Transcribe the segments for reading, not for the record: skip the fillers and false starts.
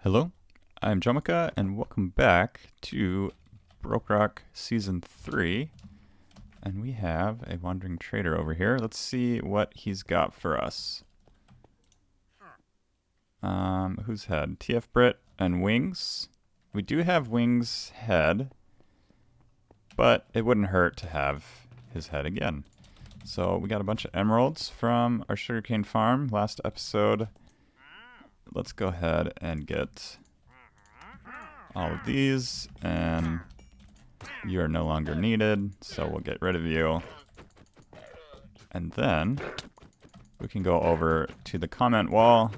Hello, I'm Jomica, and welcome back to BrokeRock Season 3. And we have a wandering trader over here. Let's see what he's got for us. Who's head? TF-Brit and Wings. We do have Wings' head, but it wouldn't hurt to have his head again. So we got a bunch of emeralds from our sugarcane farm last episode. Let's go ahead and get all of these, and you are no longer needed, so we'll get rid of you. And then we can go over to the comment wall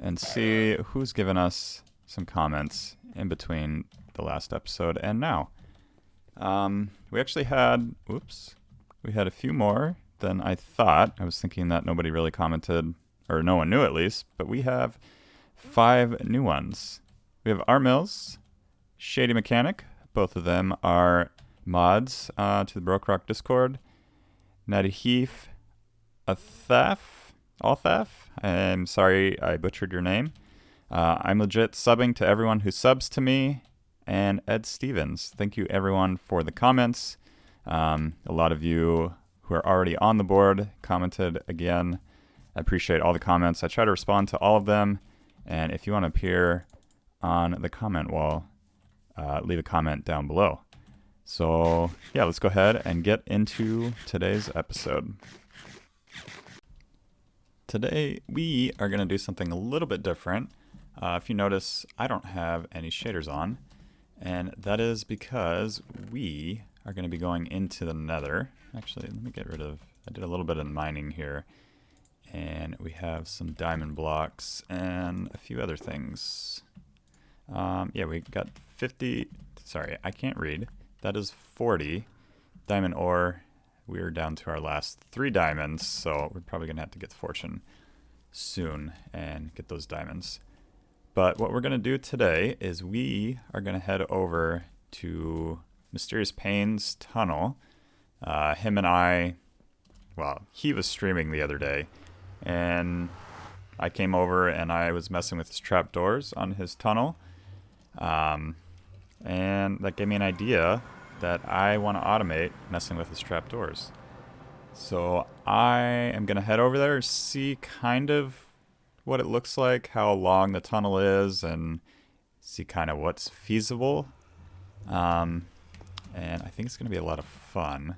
and see who's given us some comments in between the last episode and now. We actually had, we had a few more than I thought. I was thinking that nobody really commented, or no one knew at least, but we have 5 new ones. We have Armills, Shady Mechanic, both of them are mods to the BrokeRock Discord. Nadihif, Althaf, I'm sorry I butchered your name. I'm legit subbing to everyone who subs to me, and Ed Stevens. Thank you everyone for the comments. A lot of you who are already on the board commented again. I appreciate all the comments. I try to respond to all of them. And if you want to appear on the comment wall, leave a comment down below. So yeah, let's go ahead and get into today's episode. Today we are going to do something a little bit different. If you notice, I don't have any shaders on, and that is because we are going to be going into the nether. Actually, let me get rid of, I did a little bit of mining here. And we have some diamond blocks and a few other things. Yeah, we got 50, sorry, I can't read. That is 40 diamond ore. We're down to our last 3 diamonds, so we're probably gonna have to get the fortune soon and get those diamonds. But what we're gonna do today is we are gonna head over to MysteriousPayne's tunnel. Him and I, well, he was streaming the other day, and I came over and I was messing with his trapdoors on his tunnel. And that gave me an idea that I want to automate messing with his trapdoors. So I am going to head over there, see kind of what it looks like, how long the tunnel is, and see kind of what's feasible. And I think it's going to be a lot of fun.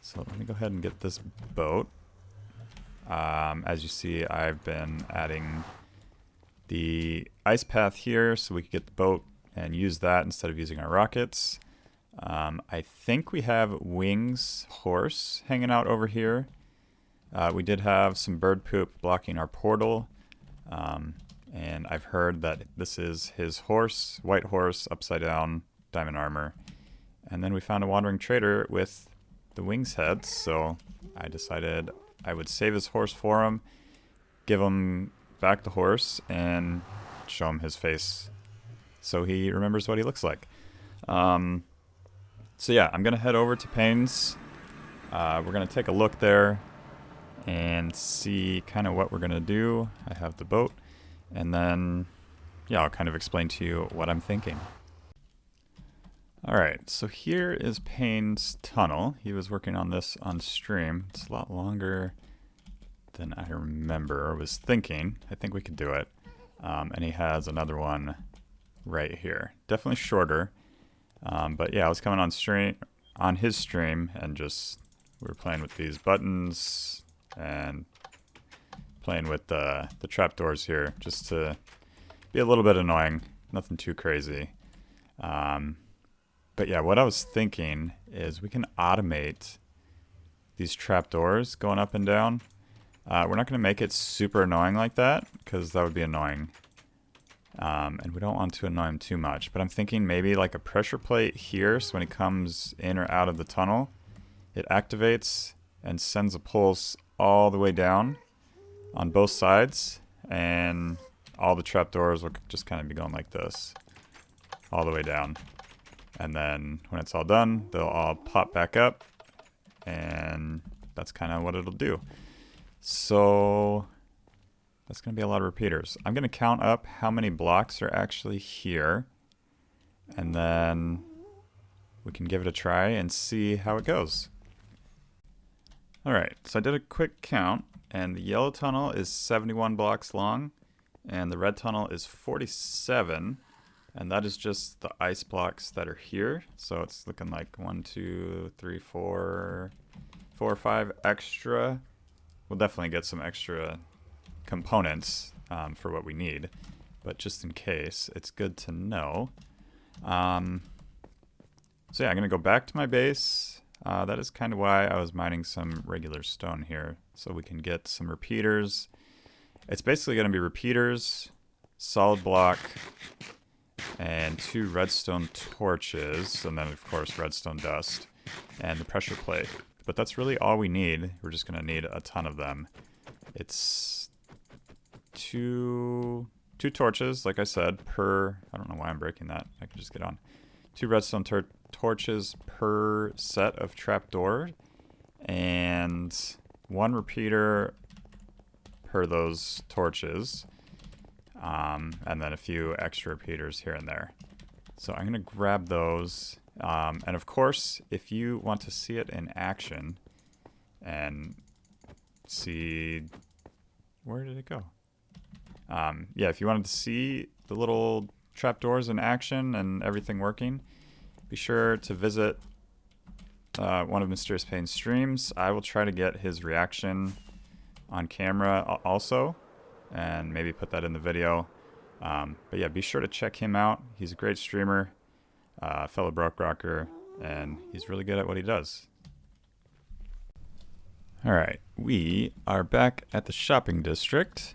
So let me go ahead and get this boat. As you see, I've been adding the ice path here so we can get the boat and use that instead of using our rockets. I think we have Wings' horse hanging out over here. We did have some bird poop blocking our portal, and I've heard that this is his horse, white horse, upside down, diamond armor. And then we found a wandering trader with the Wings heads, so I decided I would save his horse for him, give him back the horse, and show him his face so he remembers what he looks like. So yeah, I'm going to head over to Payne's. We're going to take a look there and see kind of what we're going to do. I have the boat, and then yeah, I'll kind of explain to you what I'm thinking. Alright, so here is Payne's tunnel. He was working on this on stream. It's a lot longer than I remember or was thinking. I think we could do it. And he has another one right here. Definitely shorter. But yeah, I was coming on stream, on his stream, and just we were playing with these buttons and playing with the trapdoors here just to be a little bit annoying. Nothing too crazy. But yeah, what I was thinking is we can automate these trapdoors going up and down. We're not going to make it super annoying like that, because that would be annoying. And we don't want to annoy him too much. But I'm thinking maybe like a pressure plate here, so when he comes in or out of the tunnel, it activates and sends a pulse all the way down on both sides. And all the trapdoors will just kind of be going like this, all the way down. And then when it's all done, they'll all pop back up, and that's kind of what it'll do. So That's going to be a lot of repeaters. I'm going to count up how many blocks are actually here, and then we can give it a try and see how it goes. Alright, so I did a quick count, and the yellow tunnel is 71 blocks long, and the red tunnel is 47, and that is just the ice blocks that are here. So it's looking like 1, 2, 3, 4 or 5 extra. We'll definitely get some extra components for what we need, but just in case, it's good to know. So yeah, I'm gonna go back to my base. That is kind of why I was mining some regular stone here, so we can get some repeaters. It's basically gonna be repeaters, solid block, and 2 redstone torches, and then of course redstone dust, and the pressure plate. But that's really all we need. We're just gonna need a ton of them. It's two torches, like I said, per, I don't know why I'm breaking that. I can just get on. 2 redstone torches per set of trapdoor, and 1 repeater per those torches, and then a few extra repeaters here and there. So I'm gonna grab those, and of course, if you want to see it in action and see, where did it go? Yeah, if you wanted to see the little trapdoors in action and everything working, be sure to visit one of MysteriousPayne's streams. I will try to get his reaction on camera also, and maybe put that in the video. But yeah, be sure to check him out. He's a great streamer, fellow BrokeRocker, and he's really good at what he does. Alright, we are back at the shopping district.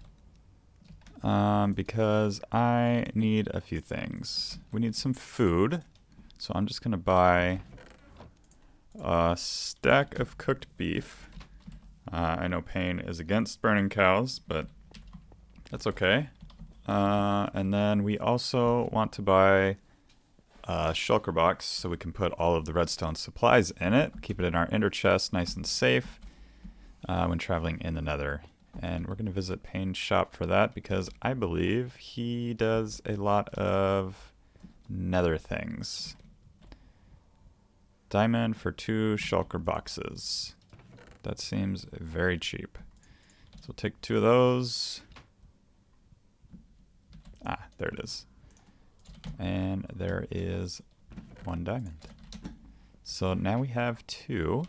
Because I need a few things. We need some food, so I'm just gonna buy a stack of cooked beef. I know Payne is against burning cows, but that's okay. And then we also want to buy a shulker box so we can put all of the redstone supplies in it, keep it in our ender chest nice and safe when traveling in the nether. And we're going to visit Payne's shop for that because I believe he does a lot of nether things. Diamond for 2 shulker boxes. That seems very cheap. So we'll take 2 of those. Ah, there it is. And there is 1 diamond. So now we have 2.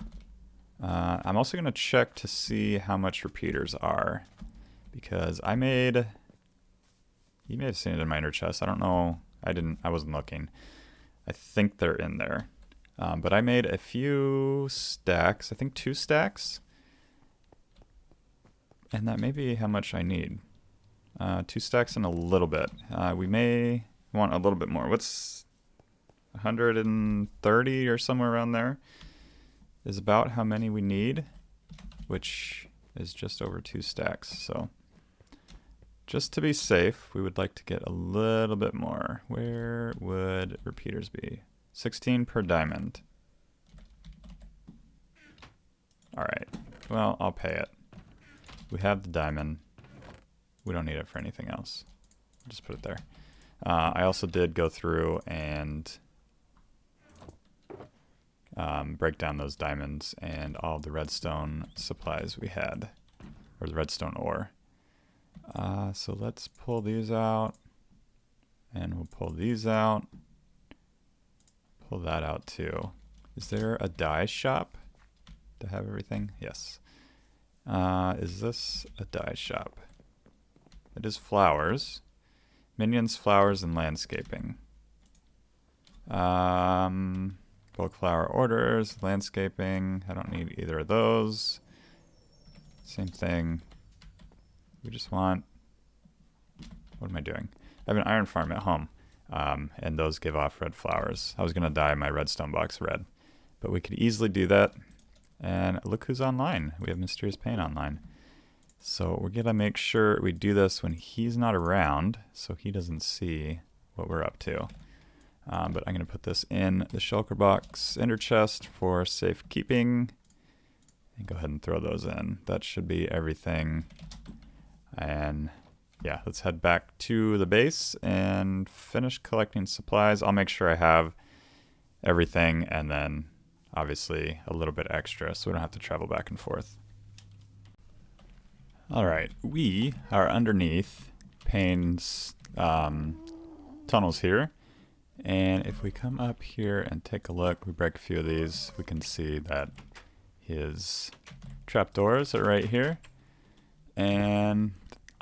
I'm also going to check to see how much repeaters are, because you may have seen it in my ender chest. I don't know. I wasn't looking. I think they're in there. But I made a few stacks, I think 2 stacks. And that may be how much I need. 2 stacks and a little bit. We may want a little bit more. What's 130 or somewhere around there? Is about how many we need, which is just over 2 stacks. So just to be safe, we would like to get a little bit more. Where would repeaters be? 16 per diamond. Alright, well, I'll pay it. We have the diamond. We don't need it for anything else. Just put it there. I also did go through and break down those diamonds and all the redstone supplies we had, or the redstone ore. So let's pull these out, and we'll pull these out. Pull that out too. Is there a dye shop to have everything? Yes. Is this a dye shop? It is flowers. Minions, flowers, and landscaping. Bulk flower orders, landscaping. I don't need either of those. Same thing. We just want... What am I doing? I have an iron farm at home, and those give off red flowers. I was going to dye my redstone box red, but we could easily do that. And look who's online. We have MysteriousPayne online. So we're going to make sure we do this when he's not around, so he doesn't see what we're up to. But I'm going to put this in the shulker box ender chest for safekeeping. And go ahead and throw those in. That should be everything And yeah, let's head back to the base and finish collecting supplies. I'll make sure I have everything, and then obviously a little bit extra so we don't have to travel back and forth. Alright, we are underneath Payne's tunnels here. And if we come up here and take a look, we break a few of these, we can see that his trapdoors are right here. And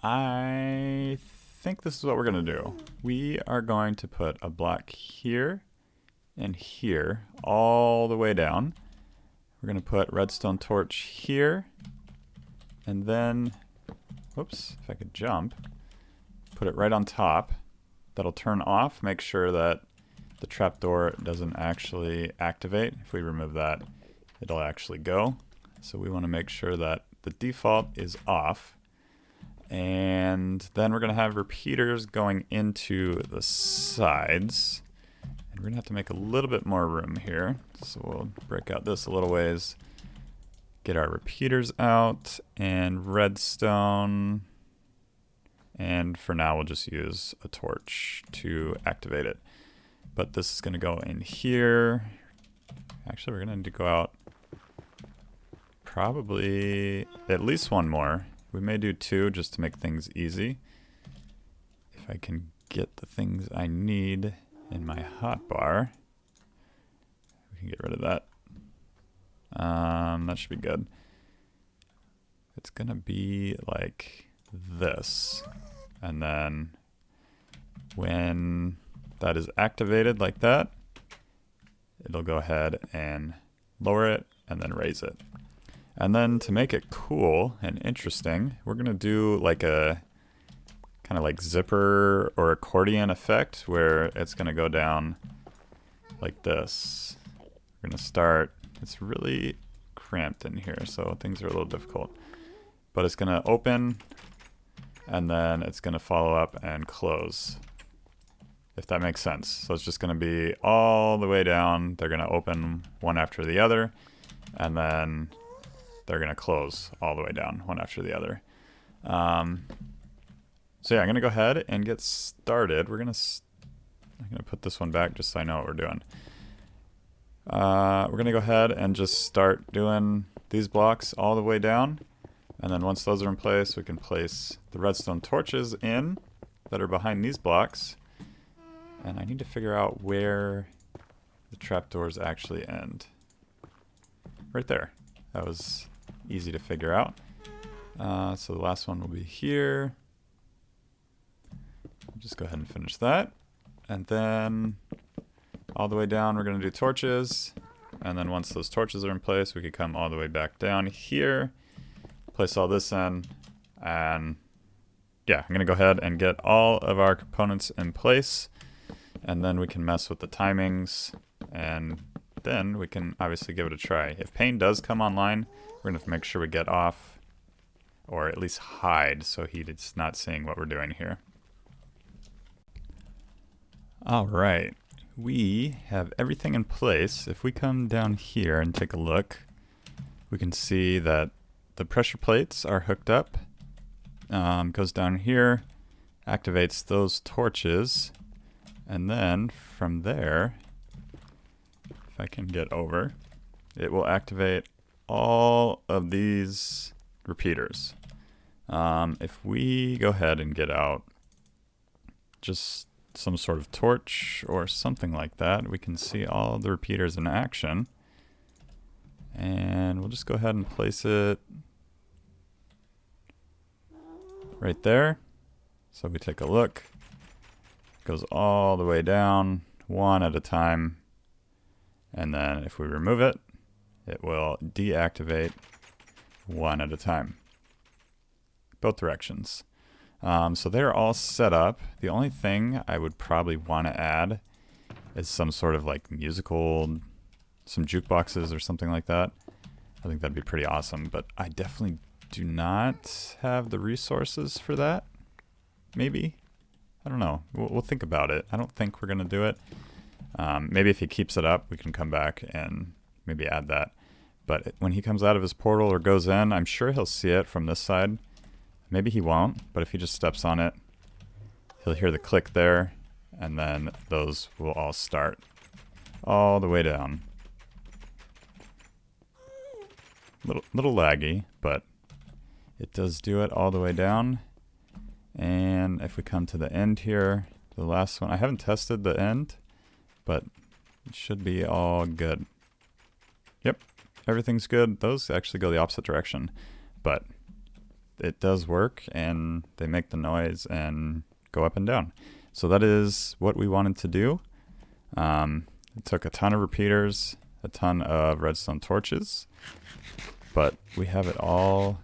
I think this is what we're going to do. We are going to put a block here and here all the way down. We're going to put redstone torch here, and then, whoops, if I could jump, put it right on top. That'll turn off, make sure that the trapdoor doesn't actually activate. If we remove that, it'll actually go. So we want to make sure that the default is off. And then we're going to have repeaters going into the sides. And we're going to have to make a little bit more room here. So we'll break out this a little ways. Get our repeaters out and redstone. And for now, we'll just use a torch to activate it. But this is going to go in here. Actually, we're going to need to go out probably at least one more. We may do two just to make things easy. If I can get the things I need in my hotbar, we can get rid of that. That should be good. It's going to be like this. And then when that is activated like that, it'll go ahead and lower it and then raise it. And then to make it cool and interesting, we're going to do like a kind of like zipper or accordion effect where it's going to go down like this. We're going to start, it's really cramped in here, so things are a little difficult. But it's going to open, and then it's going to follow up and close, if that makes sense. So it's just going to be all the way down. They're going to open one after the other, and then they're going to close all the way down one after the other. So yeah, I'm going to go ahead and get started. I'm going to put this one back just so I know what we're doing. We're going to go ahead and just start doing these blocks all the way down. And then once those are in place, we can place the redstone torches in that are behind these blocks. And I need to figure out where the trapdoors actually end. Right there. That was easy to figure out. So the last one will be here. Just go ahead and finish that. And then all the way down, we're going to do torches. And then once those torches are in place, we can come all the way back down here. Place all this in, and yeah, I'm going to go ahead and get all of our components in place, and then we can mess with the timings, and then we can obviously give it a try. If Payne does come online, we're going to have to make sure we get off, or at least hide, so he's not seeing what we're doing here. Alright, we have everything in place. If we come down here and take a look, we can see that the pressure plates are hooked up. Goes down here, activates those torches, and then from there, if I can get over, it will activate all of these repeaters. If we go ahead and get out just some sort of torch or something like that, we can see all the repeaters in action. And we'll just go ahead and place it right there. So we take a look. It goes all the way down, one at a time. And then if we remove it, it will deactivate one at a time. Both directions. So they're all set up. The only thing I would probably want to add is some sort of like musical, some jukeboxes or something like that. I think that'd be pretty awesome, but I definitely do not have the resources for that. Maybe. I don't know. We'll think about it. I don't think we're going to do it. Maybe if he keeps it up, we can come back and maybe add that. But when he comes out of his portal or goes in, I'm sure he'll see it from this side. Maybe he won't, but if he just steps on it, he'll hear the click there, and then those will all start all the way down. Little laggy, but it does do it all the way down. And if we come to the end here, the last one, I haven't tested the end, but it should be all good. Yep, everything's good. Those actually go the opposite direction, but it does work, and they make the noise and go up and down. So that is what we wanted to do. It took a ton of repeaters, a ton of redstone torches, but we have it all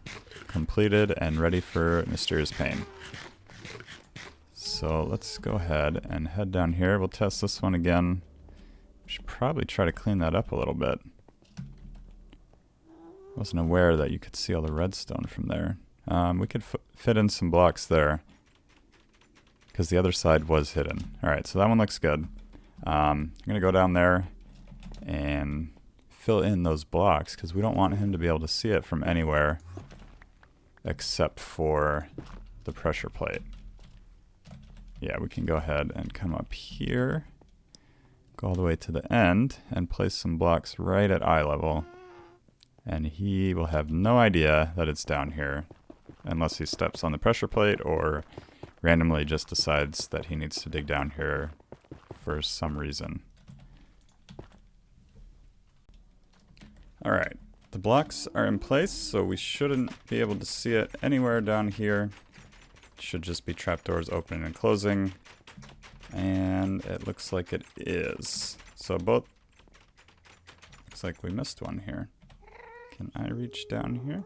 completed and ready for MysteriousPayne. So let's go ahead and head down here. We'll test this one again. We should probably try to clean that up a little bit. Wasn't aware that you could see all the redstone from there. We could fit in some blocks there, because the other side was hidden. Alright, so that one looks good. I'm going to go down there and fill in those blocks, because we don't want him to be able to see it from anywhere except for the pressure plate. Yeah, we can go ahead and come up here, go all the way to the end, and place some blocks right at eye level. And he will have no idea that it's down here, unless he steps on the pressure plate or randomly just decides that he needs to dig down here for some reason. Alright, the blocks are in place, so we shouldn't be able to see it anywhere down here. It should just be trapdoors opening and closing, and it looks like it is. So both, looks like we missed one here. Can I reach down here?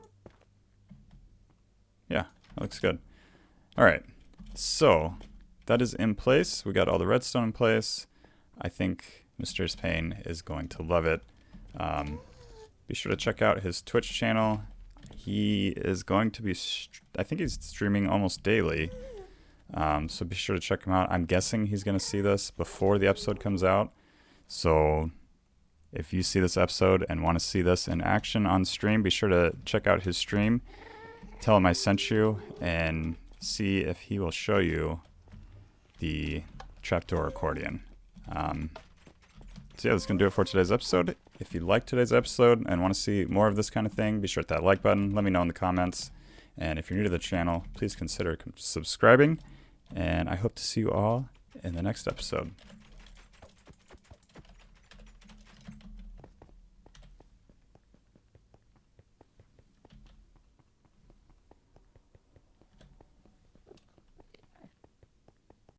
Yeah, that looks good. Alright, so that is in place. We got all the redstone in place. I think MysteriousPayne is going to love it. Be sure to check out his Twitch channel. He is going to be, I think he's streaming almost daily. So be sure to check him out. I'm guessing he's going to see this before the episode comes out. So if you see this episode and want to see this in action on stream, be sure to check out his stream. Tell him I sent you, and see if he will show you the trapdoor accordion. So yeah, that's going to do it for today's episode. If you liked today's episode and want to see more of this kind of thing, be sure to hit that like button. Let me know in the comments. And if you're new to the channel, please consider subscribing. And I hope to see you all in the next episode.